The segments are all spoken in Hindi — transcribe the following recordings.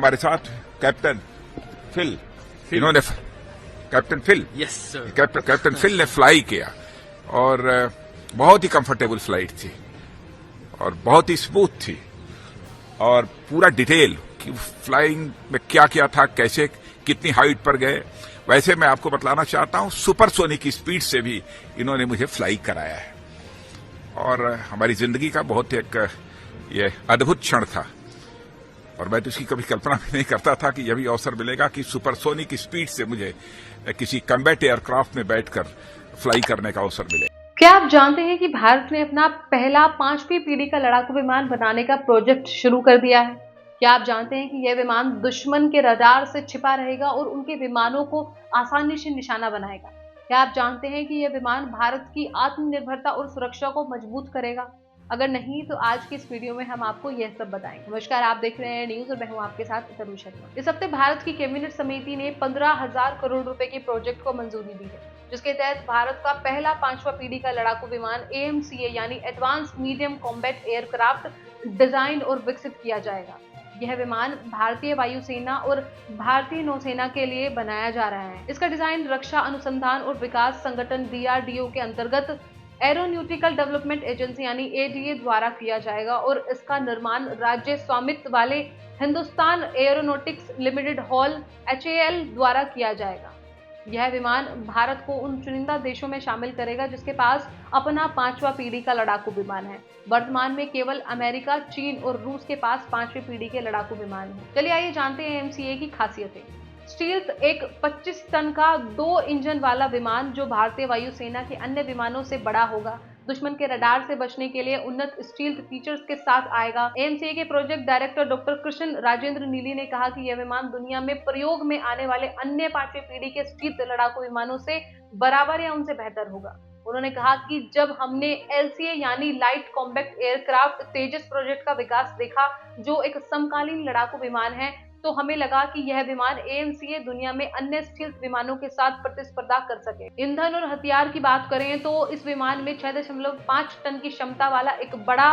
हमारे साथ कैप्टन फिल, इन्होंने captain Phil yes sir, captain Phil ने फ्लाई किया और बहुत ही कंफर्टेबल फ्लाइट थी और बहुत ही स्मूथ थी और पूरा डिटेल कि फ्लाइंग में क्या क्या था, कैसे कितनी हाइट पर गए। वैसे मैं आपको बतलाना चाहता हूं सुपरसोनिक की स्पीड से भी इन्होंने मुझे फ्लाई कराया है और हमारी जिंदगी का बहुत एक ये अद्भुत क्षण था और मैं तो इसकी कभी कल्पना भी नहीं करता था कि यह भी अवसर मिलेगा कि सुपरसोनिक की स्पीड से मुझे किसी कम्बैट एयरक्राफ्ट में बैठकर फ्लाई करने का अवसर मिले। क्या आप जानते हैं कि भारत ने अपना पहला 5वीं पीढ़ी का लड़ाकू विमान बनाने का प्रोजेक्ट शुरू कर दिया है? क्या आप जानते हैं कि यह विमान दुश्मन के रडार से छिपा रहेगा और उनके विमानों को आसानी से निशाना बनाएगा? क्या आप जानते हैं कि यह विमान भारत की आत्मनिर्भरता और सुरक्षा को मजबूत करेगा? अगर नहीं तो आज की इस वीडियो में हम आपको यह सब बताएंगे। नमस्कार, आप देख रहे हैं न्यूज और मैं हूं आपके साथ तनु शर्मा। इस हफ्ते भारत की कैबिनेट समिति ने 15,000 करोड़ रुपए के प्रोजेक्ट को मंजूरी दी है, जिसके तहत भारत का पहला 5वां पीढ़ी का लड़ाकू विमान AMCA यानी advance medium combat aircraft design और विकसित किया जाएगा। यह विमान भारतीय वायुसेना और भारतीय नौसेना के लिए बनाया जा रहा है। इसका डिजाइन रक्षा अनुसंधान और विकास संगठन DRDO के अंतर्गत एरोनॉटिकल डेवलपमेंट एजेंसी यानी ADA द्वारा किया जाएगा और इसका निर्माण राज्य स्वामित्व वाले Hindustan aeronautics limited hall HAL द्वारा किया जाएगा। यह विमान भारत को उन चुनिंदा देशों में शामिल करेगा जिसके पास अपना 5वां पीढ़ी का लड़ाकू विमान है। वर्तमान में केवल अमेरिका, चीन और रूस के पास 5वीं पीढ़ी के लड़ाकू विमान है। चलिए आइए जानते हैं AMCA की खासियतें। स्टील्थ एक 25 टन का 2 इंजन वाला विमान जो भारतीय वायुसेना के अन्य विमानों से बड़ा होगा। दुश्मन के रडार से बचने के लिए उन्नत स्टील्थ फीचर्स के साथ आएगा। AMCA के project director doctor Krishna Rajendra नीली ने कहा कि यह विमान दुनिया में प्रयोग में आने वाले अन्य 5वीं पीढ़ी के स्टील्थ लड़ाकू विमानों से बराबर या उनसे बेहतर होगा। उन्होंने कहा कि जब हमने LCA यानी लाइट कॉम्बैक्ट एयरक्राफ्ट तेजस प्रोजेक्ट का विकास देखा, जो एक समकालीन लड़ाकू विमान है, तो हमें लगा कि यह विमान AMCA दुनिया में अन्य स्टील्थ विमानों के साथ प्रतिस्पर्धा कर सके। ईंधन और हथियार की बात करें तो इस विमान में 6.5 टन की क्षमता वाला एक बड़ा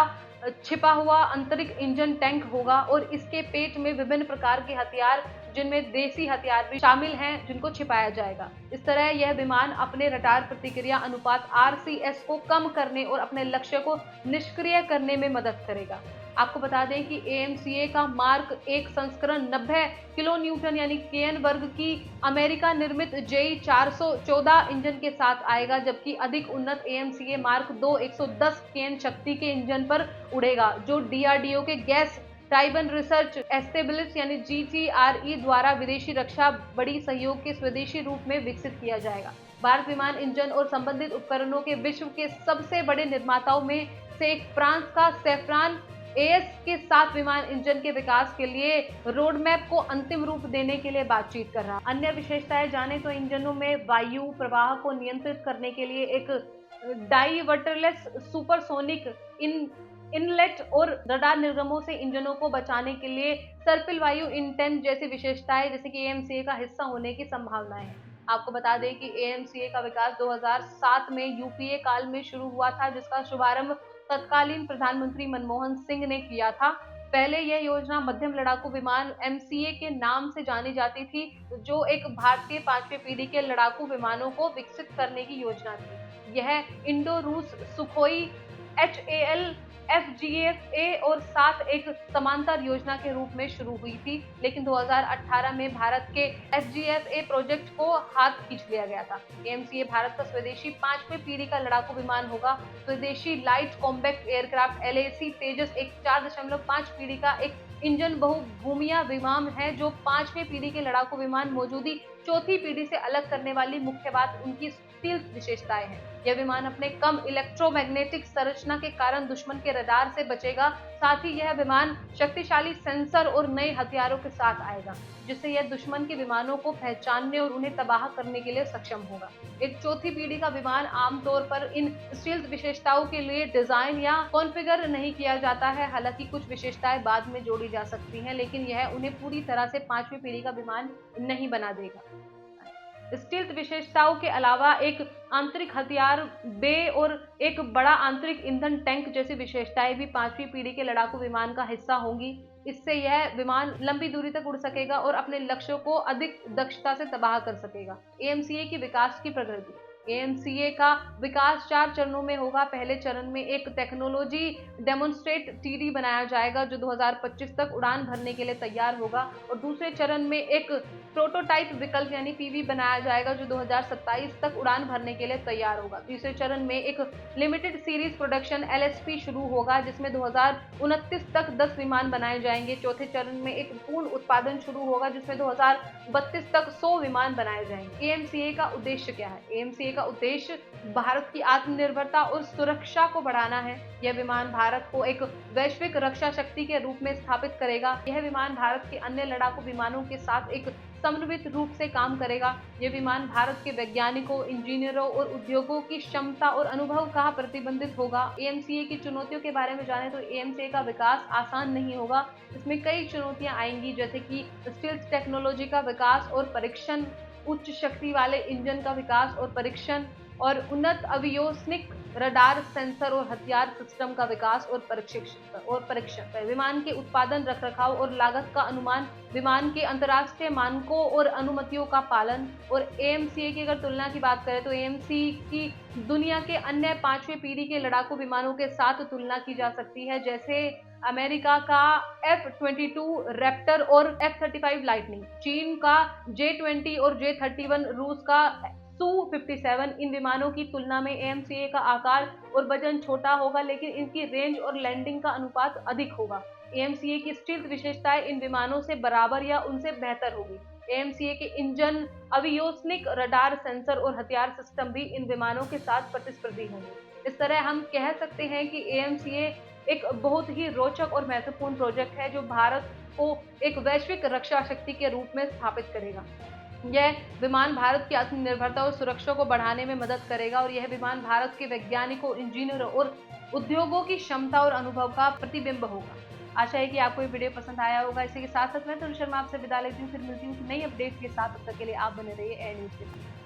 छिपा हुआ आंतरिक इंजन टैंक होगा और इसके पेट में विभिन्न प्रकार के हथियार, जिनमें देसी हथियार भी शामिल हैं, जिनको छिपाया जाएगा। इस तरह यह विमान अपने रडार प्रतिक्रिया अनुपात RCS को कम करने और अपने लक्ष्य को निष्क्रिय करने में मदद करेगा। आपको बता दें कि AMCA का मार्क 1 संस्करण 90 किलो न्यूटन यानी KN वर्ग की अमेरिका निर्मित JE 414 इंजन के साथ आएगा, जबकि अधिक उन्नत AMCA मार्क 2 110 KN शक्ति के इंजन पर उड़ेगा, जो DRDO के गैस टाइबन रिसर्च एस्टेब्लिश यानी GTRE द्वारा विदेशी रक्षा बड़ी सहयोग के स्वदेशी रूप में विकसित किया जाएगा। भारत विमान इंजन और संबंधित उपकरणों के विश्व के सबसे बड़े निर्माताओं में से एक फ्रांस का सेफ्रॉन AS के साथ विमान इंजन के विकास के लिए रोड मैप को अंतिम रूप देने के लिए बातचीत कर रहा। अन्य विशेषताएं जाने तो इंजनों में वायु प्रवाह को नियंत्रित करने के लिए एक डाइवर्टरलेस सुपरसोनिक इनलेट और रडार निर्गमों से इंजनों को बचाने के लिए सर्पिल वायु इंटेन जैसी विशेषताएं, जैसे कि AMCA का हिस्सा होने की संभावनाएं हैं। आपको बता दें कि AMCA का विकास 2007 में UPA काल में शुरू हुआ था, जिसका शुभारंभ तत्कालीन प्रधानमंत्री मनमोहन सिंह ने किया था। पहले यह योजना मध्यम लड़ाकू विमान MCA के नाम से जानी जाती थी, जो एक भारतीय 5वीं पीढ़ी के लड़ाकू विमानों को विकसित करने की योजना थी। यह इंडो रूस सुखोई HAL FGFA और साथ एक समांतर योजना के रूप में शुरू हुई थी, लेकिन 2018 में भारत के FGFA प्रोजेक्ट को हाथ खींच लिया गया था। AMCA भारत का स्वदेशी 5वीं पीढ़ी का लड़ाकू विमान होगा। स्वदेशी लाइट कॉम्बैक्ट एयरक्राफ्ट LAC तेजस एक 4.5 पीढ़ी का एक इंजन बहुभूमिया विमान है, जो 5वीं पीढ़ी के लड़ाकू विमान मौजूदी 4थी पीढ़ी से अलग करने वाली मुख्य बात उनकी स्टील्थ विशेषताएं हैं। यह विमान अपने कम इलेक्ट्रोमैग्नेटिक संरचना के कारण दुश्मन के रडार से बचेगा। साथ ही यह विमान शक्तिशाली सेंसर और नए हथियारों के साथ आएगा, जिससे यह दुश्मन के विमानों को पहचानने और उन्हें तबाह करने के लिए सक्षम होगा। एक 4थी पीढ़ी का विमान आमतौर पर इन स्टील्थ विशेषताओं के लिए डिजाइन या कॉन्फ़िगर नहीं किया जाता है। हालांकि कुछ विशेषताएं बाद में जोड़ी जा सकती हैं, लेकिन यह उन्हें पूरी तरह से 5वीं पीढ़ी का विमान नहीं बना देगा। स्टील्थ विशेषताओं के अलावा एक आंतरिक हथियार बे और एक बड़ा आंतरिक ईंधन टैंक जैसी विशेषताएं भी 5वीं पीढ़ी के लड़ाकू विमान का हिस्सा होंगी। इससे यह विमान लंबी दूरी तक उड़ सकेगा और अपने लक्ष्यों को अधिक दक्षता से तबाह कर सकेगा। एएमसीए की विकास की प्रगति। एएमसीए का विकास 4 चरणों में होगा। पहले चरण में एक टेक्नोलॉजी डेमोन्स्ट्रेट टीडी बनाया जाएगा जो 2025 तक उड़ान भरने के लिए तैयार होगा, और दूसरे चरण में एक प्रोटोटाइप विकल्प यानी पीवी बनाया जाएगा जो 2027 तक उड़ान भरने के लिए तैयार होगा। तीसरे चरण में एक लिमिटेड सीरीज प्रोडक्शन एलएसपी शुरू होगा जिसमें 2029 तक 10 विमान बनाए जाएंगे। चौथे चरण में एक पूर्ण उत्पादन शुरू होगा जिसमें 2032 तक 100 विमान बनाए जाएंगे। एएमसीए का उद्देश्य क्या है? एएमसीए का उद्देश्य भारत की आत्मनिर्भरता और सुरक्षा को बढ़ाना है। यह विमान भारत को एक वैश्विक रक्षा शक्ति के रूप में स्थापित करेगा। यह विमान भारत के अन्य लड़ाकू विमानों के साथ एक समन्वित रूप से काम करेगा। यह विमान भारत के वैज्ञानिकों, इंजीनियरों और उद्योगों की क्षमता और अनुभव का प्रतिबंधित होगा। एएमसीए की चुनौतियों के बारे में जाने तो एएमसीए का विकास आसान नहीं होगा। इसमें कई चुनौतियां आएंगी जैसे कि स्टील्थ टेक्नोलॉजी का विकास और परीक्षण, उच्च शक्ति वाले इंजन का विकास और परीक्षण, और उन्नत अवियोस्निक रडार, सेंसर और हथियार सिस्टम का विकास और परीक्षण। विमान के उत्पादन, रखरखाव और लागत का अनुमान, विमान के अंतर्राष्ट्रीय मानकों और अनुमतियों का पालन। और एएमसीए की अगर तुलना की बात करें तो एएमसीए की दुनिया के अन्य 5वीं पीढ़ी के लड़ाकू विमानों के साथ तुलना की जा सकती है, जैसे अमेरिका का F-22 रैप्टर और F-35 लाइटनिंग, चीन का J-20 और J-31, रूस का Su-57। इन विमानों की तुलना में एएमसीए का आकार और वजन छोटा होगा लेकिन इनकी रेंज और लैंडिंग का अनुपात अधिक होगा। एएमसीए की स्टील्थ विशेषताएं इन विमानों से बराबर या उनसे बेहतर होगी। एएमसीए के इंजन, अवियोस्निक रडार, सेंसर और हथियार सिस्टम भी इन विमानों के साथ प्रतिस्पर्धी होंगे। इस तरह हम कह सकते हैं कि एएमसीए एक बहुत ही रोचक और महत्वपूर्ण प्रोजेक्ट है जो भारत को एक वैश्विक रक्षा शक्ति के रूप में स्थापित करेगा। यह विमान भारत की आत्मनिर्भरता और सुरक्षा को बढ़ाने में मदद करेगा और यह विमान भारत के वैज्ञानिकों, इंजीनियरों और उद्योगों की क्षमता और अनुभव का प्रतिबिंब होगा। आशा है कि आपको ये वीडियो पसंद आया होगा। इसी के साथ साथ मैं तुलसी शर्मा आपसे विदा लेती हूँ। फिर मिलती हूँ नई अपडेट्स के साथ। तब तक के लिए आप बने रहिए एयर न्यूज़ के साथ।